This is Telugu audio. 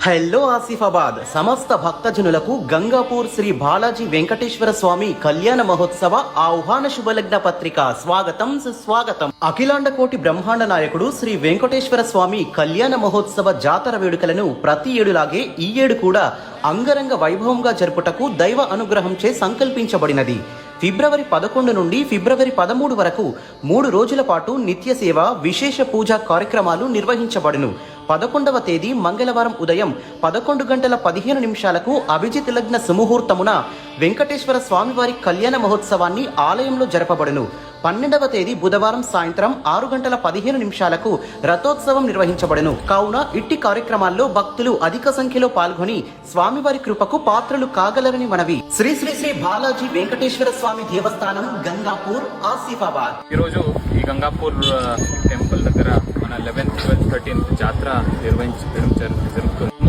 హలో ఆసిఫాబాద్ సమస్త భక్తజనులకు గంగాపూర్ శ్రీ బాలాజీ వెంకటేశ్వర స్వామి కళ్యాణ మహోత్సవ ఆహ్వాన శుభలగ్న పత్రిక స్వాగతం సుస్వాగతం. అఖిలాండ కోటి బ్రహ్మాండ నాయకుడు శ్రీ వెంకటేశ్వర స్వామి కళ్యాణ మహోత్సవ జాతర వేడుకలను ప్రతి ఏడులాగే ఈ ఏడు కూడా అంగరంగ వైభవంగా జరుపుటకు దైవ అనుగ్రహంచే సంకల్పించబడినది. ఫిబ్రవరి 11 నుండి ఫిబ్రవరి 13 వరకు 3 రోజుల పాటు నిత్య సేవ విశేష పూజా కార్యక్రమాలు నిర్వహించబడును. 11వ తేదీ మంగళవారం ఉదయం 11:15 అభిజిత్ లగ్న సుముహూర్తమున వెంకటేశ్వర స్వామివారి కళ్యాణ మహోత్సవాన్ని ఆలయంలో జరపబడును. 12వ తేదీ బుధవారం సాయంత్రం 6:15 రథోత్సవం నిర్వహించబడును. కావున ఇట్టి కార్యక్రమాల్లో భక్తులు అధిక సంఖ్యలో పాల్గొని స్వామివారి కృపకు పాత్రలు కాగలరని మనవి. శ్రీ శ్రీ శ్రీ బాలాజీ వెంకటేశ్వర స్వామి దేవస్థానం, గంగాపూర్, ఆసిఫాబాద్. ఈరోజు ఈ గంగాపూర్ టెంపుల్ దగ్గర మన 11th, 12th, 13th జాతర నిర్వహించడం జరుగుతుంది.